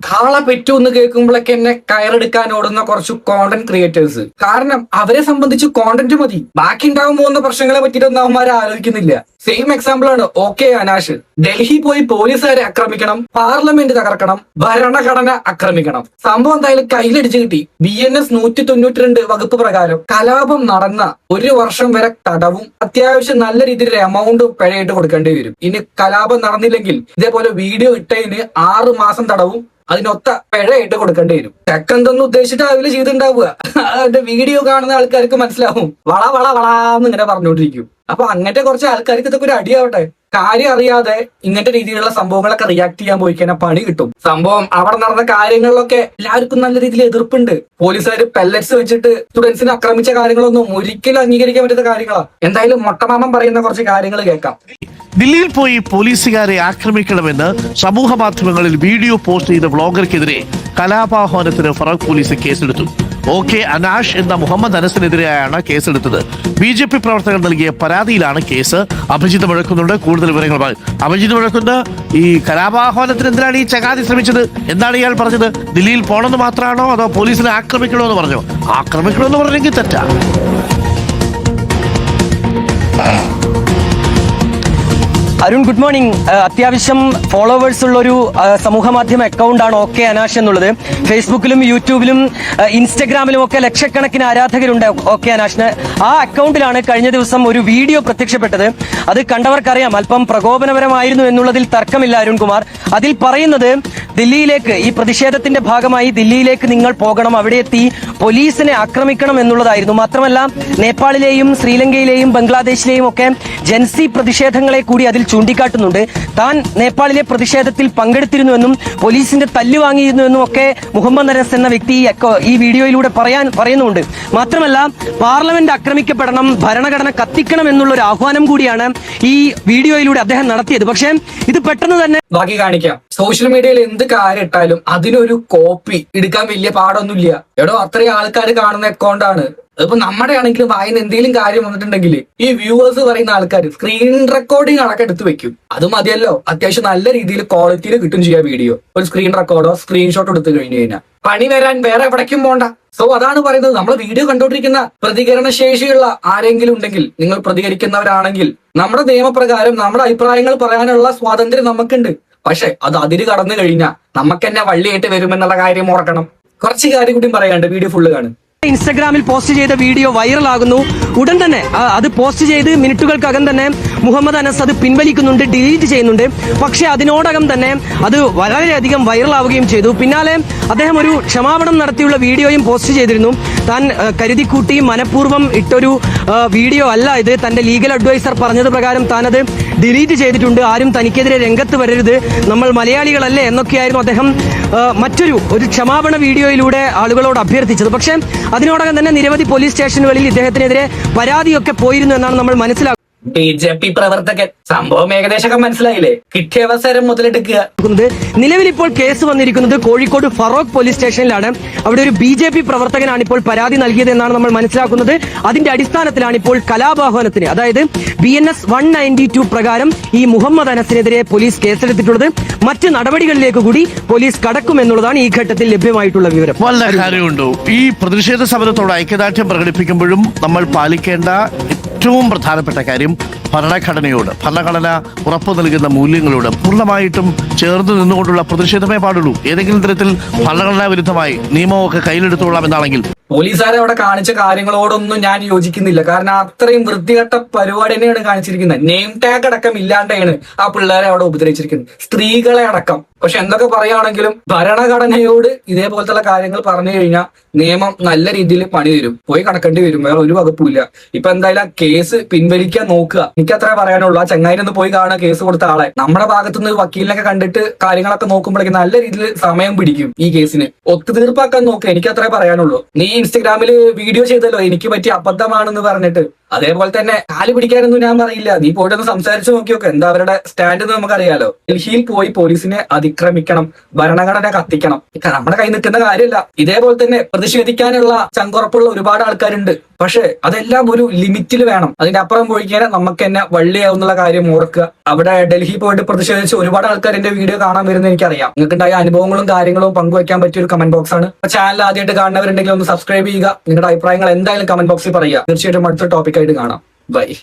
കാള പെറ്റു എന്ന് കേൾക്കുമ്പോഴൊക്കെ എന്നെ കയറെടുക്കാൻ ഓടുന്ന കുറച്ച് കോണ്ടന്റ് ക്രിയേറ്റേഴ്സ്. കാരണം അവരെ സംബന്ധിച്ച് കോണ്ടന്റ് മതി, ബാക്കി ഉണ്ടാകാൻ പോകുന്ന പ്രശ്നങ്ങളെ പറ്റിയിട്ടൊന്നും അവന്മാരെ ആലോചിക്കുന്നില്ല. സെയിം എക്സാമ്പിൾ ആണ് OK അനാഷ്. ഡൽഹി പോയി പോലീസുകാരെ ആക്രമിക്കണം, പാർലമെന്റ് തകർക്കണം, ഭരണഘടന ആക്രമിക്കണം. സംഭവം എന്തായാലും കയ്യിലടിച്ചു കിട്ടി. BNS 192 വകുപ്പ് പ്രകാരം കലാപം നടന്ന 1 വർഷം വരെ തടവും അത്യാവശ്യം നല്ല രീതിയിൽ എമൗണ്ട് പിഴയിട്ട് കൊടുക്കേണ്ടി വരും. ഇനി കലാപം നടന്നില്ലെങ്കിൽ ഇതേപോലെ വീഡിയോ ഇട്ടതിന് 6 മാസം തടവും അതിനൊത്ത പിഴയായിട്ട് കൊടുക്കേണ്ടി വരും. തെക്കെന്തൊന്നും ഉദ്ദേശിച്ചിട്ട് അതിൽ ചെയ്തിട്ടുണ്ടാവുക. അതിന്റെ വീഡിയോ കാണുന്ന ആൾക്കാർക്ക് മനസ്സിലാവും. വള വള വളാന്ന് ഇങ്ങനെ പറഞ്ഞുകൊണ്ടിരിക്കും. അപ്പൊ അങ്ങനത്തെ കുറച്ച് ആൾക്കാർക്ക് ഇതൊക്കെ ഒരു അടിയാവട്ടെ. കാര്യം അറിയാതെ ഇങ്ങനത്തെ രീതിയിലുള്ള സംഭവങ്ങളൊക്കെ റിയാക്ട് ചെയ്യാൻ പോയി കഴിഞ്ഞാൽ പണി കിട്ടും. സംഭവം അവിടെ നടന്ന കാര്യങ്ങളിലൊക്കെ എല്ലാവർക്കും നല്ല രീതിയിൽ എതിർപ്പുണ്ട്. പോലീസുകാർ പെല്ലറ്റ്സ് വെച്ചിട്ട് സ്റ്റുഡൻസിനെ ആക്രമിച്ച കാര്യങ്ങളൊന്നും ഒരിക്കലും അംഗീകരിക്കാൻ പറ്റുന്ന കാര്യങ്ങളാണ്. എന്തായാലും മൊട്ടമാമൻ പറയുന്ന കുറച്ച് കാര്യങ്ങൾ കേൾക്കാം. ദില്ലിയിൽ പോയി പോലീസുകാരെ ആക്രമിക്കണമെന്ന് സമൂഹ മാധ്യമങ്ങളിൽ വീഡിയോ പോസ്റ്റ് ചെയ്ത വ്ളോഗർക്കെതിരെ കലാപാഹ്വാനത്തിന് ഫറൂഖ് പോലീസ് കേസെടുത്തു. OK അനാഷ് എന്ന മുഹമ്മദ് അനസിനെതിരെയാണ് കേസെടുത്തത്. BJP പ്രവർത്തകർ നൽകിയ പരാതിയിലാണ് കേസ്. അഭിജിത്ത് മുഴക്കുന്നുണ്ട് കൂടുതൽ വിവരങ്ങളുമായി. അഭിജിത്ത് മുഴക്കുന്ന ഈ കലാപാഹ്വാനത്തിന് എന്തിനാണ് ഈ ചങ്ങാതി ശ്രമിച്ചത്? എന്താണ് ഇയാൾ പറഞ്ഞത്? ദില്ലിയിൽ പോകണമെന്ന് മാത്രമാണോ അതോ പോലീസിനെ ആക്രമിക്കണമെന്ന് പറഞ്ഞോ? ആക്രമിക്കണമെന്ന് പറഞ്ഞെങ്കിൽ തെറ്റാ. Arun, good morning. അത്യാവശ്യം ഫോളോവേഴ്സ് ഉള്ള ഒരു സമൂഹ മാധ്യമ അക്കൗണ്ടാണ് OK അനാഷ് എന്നുള്ളത്. ഫേസ്ബുക്കിലും യൂട്യൂബിലും ഇൻസ്റ്റഗ്രാമിലും ഒക്കെ ലക്ഷക്കണക്കിന് ആരാധകരുണ്ട് OK അനാഷിന്. ആ അക്കൗണ്ടിലാണ് കഴിഞ്ഞ ദിവസം ഒരു വീഡിയോ പ്രത്യക്ഷപ്പെട്ടത്. അത് കണ്ടവർക്കറിയാം, അല്പം പ്രകോപനപരമായിരുന്നു എന്നുള്ളതിൽ തർക്കമില്ല അരുൺകുമാർ. അതിൽ പറയുന്നത് ദില്ലിയിലേക്ക്, ഈ പ്രതിഷേധത്തിന്റെ ഭാഗമായി ദില്ലിയിലേക്ക് നിങ്ങൾ പോകണം, അവിടെ എത്തി പോലീസിനെ ആക്രമിക്കണം എന്നുള്ളതായിരുന്നു. മാത്രമല്ല നേപ്പാളിലെയും ശ്രീലങ്കയിലെയും ബംഗ്ലാദേശിലെയും ഒക്കെ ജൻസി പ്രതിഷേധങ്ങളെ കൂടി അതിൽ ചൂണ്ടിക്കാട്ടുന്നുണ്ട്. താൻ നേപ്പാളിലെ പ്രതിഷേധത്തിൽ പങ്കെടുത്തിരുന്നുവെന്നും പോലീസിന്റെ തല്ല് വാങ്ങിയിരുന്നുവെന്നും ഒക്കെ മുഹമ്മദ് അനസ് എന്ന വ്യക്തി ഈ വീഡിയോയിലൂടെ പറയുന്നുണ്ട്. മാത്രമല്ല പാർലമെന്റ് ആക്രമിക്കപ്പെടണം, ഭരണഘടന കത്തിക്കണം എന്നുള്ള ഒരു ആഹ്വാനം കൂടിയാണ് ഈ വീഡിയോയിലൂടെ അദ്ദേഹം നടത്തിയത്. പക്ഷേ ഇത് പെട്ടെന്ന് തന്നെ ബാക്കി കാണിക്കാം. സോഷ്യൽ മീഡിയയിൽ എന്ത് കാര്യം ഇട്ടാലും അതിനൊരു കോപ്പി എടുക്കാൻ വലിയ പാടൊന്നുമില്ല. എടോ അത്രയും ആൾക്കാർ കാണുന്ന അക്കൗണ്ടാണ്. അതിപ്പോ നമ്മുടെ ആണെങ്കിലും വായിന്ന് എന്തെങ്കിലും കാര്യം വന്നിട്ടുണ്ടെങ്കിൽ ഈ വ്യൂവേഴ്സ് പറയുന്ന ആൾക്കാർ സ്ക്രീൻ റെക്കോർഡിംഗ് അടക്കം എടുത്ത് വെക്കും. അത് മതിയല്ലോ, അത്യാവശ്യം നല്ല രീതിയിൽ ക്വാളിറ്റിയിൽ കിട്ടും ചെയ്യാം വീഡിയോ. ഒരു സ്ക്രീൻ റെക്കോർഡോ സ്ക്രീൻഷോട്ടോ എടുത്തു കഴിഞ്ഞു കഴിഞ്ഞാൽ പണി വരാൻ വേറെ എവിടേക്കും പോണ്ട. സോ അതാണ് പറയുന്നത്, നമ്മൾ വീഡിയോ കണ്ടോണ്ടിരിക്കുന്ന പ്രതികരണ ശേഷിയുള്ള ആരെങ്കിലും ഉണ്ടെങ്കിൽ, നിങ്ങൾ പ്രതികരിക്കുന്നവരാണെങ്കിൽ, നമ്മുടെ നിയമപ്രകാരം നമ്മുടെ അഭിപ്രായങ്ങൾ പറയാനുള്ള സ്വാതന്ത്ര്യം നമുക്കുണ്ട്. പക്ഷെ അത് അതിര് കടന്നു കഴിഞ്ഞാൽ നമുക്ക് തന്നെ വള്ളിയായിട്ട് വരുമെന്നുള്ള കാര്യം ഓർക്കണം. കുറച്ച് കാര്യം കൂടി പറയാണ്ട്, വീഡിയോ ഫുള്ള് കാണും. ഇൻസ്റ്റഗ്രാമിൽ പോസ്റ്റ് ചെയ്ത വീഡിയോ വൈറലാകുന്നു. ഉടൻ തന്നെ അത് പോസ്റ്റ് ചെയ്ത് മിനിറ്റുകൾക്കകം തന്നെ മുഹമ്മദ് അനസ് അത് പിൻവലിക്കുന്നുണ്ട്, ഡിലീറ്റ് ചെയ്യുന്നുണ്ട്. പക്ഷെ അതിനോടകം തന്നെ അത് വളരെയധികം വൈറലാവുകയും ചെയ്തു. പിന്നാലെ അദ്ദേഹം ഒരു ക്ഷമാപണം നടത്തിയുള്ള വീഡിയോയും പോസ്റ്റ് ചെയ്തിരുന്നു. താൻ കരുതിക്കൂട്ടി മനഃപൂർവ്വം ഇട്ടൊരു വീഡിയോ അല്ല ഇത്, തന്റെ ലീഗൽ അഡ്വൈസർ പറഞ്ഞത് പ്രകാരം താനത് ഡിലീറ്റ് ചെയ്തിട്ടുണ്ട്, ആരും തനിക്കെതിരെ രംഗത്ത് വരരുത്, നമ്മൾ മലയാളികളല്ലേ എന്നൊക്കെയായിരുന്നു അദ്ദേഹം മറ്റൊരു ക്ഷമാപണ വീഡിയോയിലൂടെ ആളുകളോട് അഭ്യർത്ഥിച്ചത്. പക്ഷേ അതിനോടകം തന്നെ നിരവധി പോലീസ് സ്റ്റേഷനുകളിൽ ഇദ്ദേഹത്തിനെതിരെ പരാതിയൊക്കെ പോയിരുന്നു എന്നാണ് നമ്മൾ മനസ്സിലാക്കുന്നത്. BJP പ്രവർത്തകൻ സംഭവം ഏകദേശം മനസ്സിലായില്ലേ? കിട്ടിയ അവസരം മുതലെടുക്കുക. നിലവിൽ ഇപ്പോൾ കേസ് വന്നിരിക്കുന്നത് കോഴിക്കോട് ഫറോക്ക് പോലീസ് സ്റ്റേഷനിലാണ്. അവിടെ ഒരു BJP പ്രവർത്തകനാണ് ഇപ്പോൾ പരാതി നൽകിയത് എന്നാണ് നമ്മൾ മനസ്സിലാക്കുന്നത്. അതിന്റെ അടിസ്ഥാനത്തിലാണ് ഇപ്പോൾ കലാപാഹ്വാനത്തിന്, അതായത് BNS 192 പ്രകാരം ഈ മുഹമ്മദ് അനസിനെതിരെ പോലീസ് കേസെടുത്തിട്ടുള്ളത്. മറ്റ് നടപടികളിലേക്ക് കൂടി പോലീസ് കടക്കുമെന്നുള്ളതാണ് ഈ ഘട്ടത്തിൽ ലഭ്യമായിട്ടുള്ള വിവരം. വല്ല കാര്യമുണ്ടോ? ഈ പ്രതിഷേധ സമരത്തോട് ഐക്യദാർഢ്യം പ്രകടിപ്പിക്കുമ്പോഴും നമ്മൾ പാലിക്കേണ്ട ഏറ്റവും പ്രധാനപ്പെട്ട കാര്യം ഭരണഘടന ഉറപ്പു നൽകുന്ന മൂല്യങ്ങളോട് പൂർണ്ണമായിട്ടും ചേർന്ന് നിന്നുകൊണ്ടുള്ള പ്രതിഷേധമേ പാടുള്ളൂ. ഏതെങ്കിലും തരത്തിൽ ഭരണഘടനാ വിരുദ്ധമായി നിയമമൊക്കെ കയ്യിലെടുത്തോളാം എന്നാണെങ്കിൽ പോലീസുകാരെ അവിടെ കാണിച്ച കാര്യങ്ങളോടൊന്നും ഞാൻ യോജിക്കുന്നില്ല. കാരണം അത്രയും വൃത്തികെട്ട പരിപാടി തന്നെയാണ് കാണിച്ചിരിക്കുന്നത്. നെയിം ടാഗ് അടക്കം ഇല്ലാണ്ടാണ് ആ പിള്ളേരെ അവിടെ ഉപദ്രവിച്ചിരിക്കുന്നത്, സ്ത്രീകളെ അടക്കം. പക്ഷെ എന്തൊക്കെ പറയുകയാണെങ്കിലും ഭരണഘടനയോട് ഇതേപോലത്തെ കാര്യങ്ങൾ പറഞ്ഞു കഴിഞ്ഞാൽ നിയമം നല്ല രീതിയിൽ പണി തരും, പോയി കടക്കേണ്ടി വരും. വേറെ ഒരു വകുപ്പില്ല. ഇപ്പൊ എന്തായാലും കേസ് പിൻവലിക്കാൻ നോക്കുക. എനിക്കത്രേ പറയാനുള്ളൂ. ആ ചങ്ങായിനൊന്ന് പോയി കാണുക, കേസ് കൊടുത്ത ആളെ. നമ്മുടെ ഭാഗത്തുനിന്ന് വക്കീലിനൊക്കെ കണ്ടിട്ട് കാര്യങ്ങളൊക്കെ നോക്കുമ്പോഴേക്കും നല്ല രീതിയിൽ സമയം പിടിക്കും. ഈ കേസിന് ഒത്തുതീർപ്പാക്കാൻ നോക്കുക. എനിക്കത്രേ പറയാനുള്ളൂ. നീ ഇൻസ്റ്റഗ്രാമിൽ വീഡിയോ ചെയ്തല്ലോ എനിക്ക് പറ്റിയ അബദ്ധമാണെന്ന് പറഞ്ഞിട്ട്, അതേപോലെ തന്നെ കാല് പിടിക്കാനൊന്നും ഞാൻ പറയില്ല. നീ പോയിട്ടൊന്ന് സംസാരിച്ചു നോക്കിയൊക്കെ എന്താ അവരുടെ സ്റ്റാൻഡ് എന്ന് നമുക്കറിയാലോ. ഡൽഹിയിൽ പോയി പോലീസിനെ അതിക്രമിക്കണം, ഭരണഘടന കത്തിക്കണം, നമ്മുടെ കയ്യിൽ നിൽക്കുന്ന കാര്യമല്ല. ഇതേപോലെ തന്നെ പ്രതിഷേധിക്കാനുള്ള ചങ്കുറപ്പുള്ള ഒരുപാട് ആൾക്കാരുണ്ട്. പക്ഷെ അതെല്ലാം ഒരു ലിമിറ്റിൽ വേണം. അതിന്റെ അപ്പുറം പോയി കഴിഞ്ഞാൽ നമുക്ക് തന്നെ വള്ളിയാവുന്നുള്ള കാര്യം ഓർക്കുക. അവിടെ ഡൽഹി പോയിട്ട് പ്രതിഷേധിച്ച് ഒരുപാട് ആൾക്കാർ എന്റെ വീഡിയോ കാണാൻ വരുന്നത് എനിക്കറിയാം. നിങ്ങൾക്കുണ്ടായ അനുഭവങ്ങളും കാര്യങ്ങളും പങ്കുവയ്ക്കാൻ പറ്റിയ ഒരു കമന്റ് ബോക്സ് ആണ്. ചാനൽ ആദ്യമായിട്ട് കാണുന്നവരുണ്ടെങ്കിൽ ഒന്ന് സബ്സ്ക്രൈബ് ചെയ്യുക. നിങ്ങളുടെ അഭിപ്രായങ്ങൾ എന്തായാലും കമന്റ് ബോക്സിൽ പറയുക. തീർച്ചയായിട്ടും അടുത്ത ടോപ്പിക്കായിട്ട് കാണാം. ബൈ.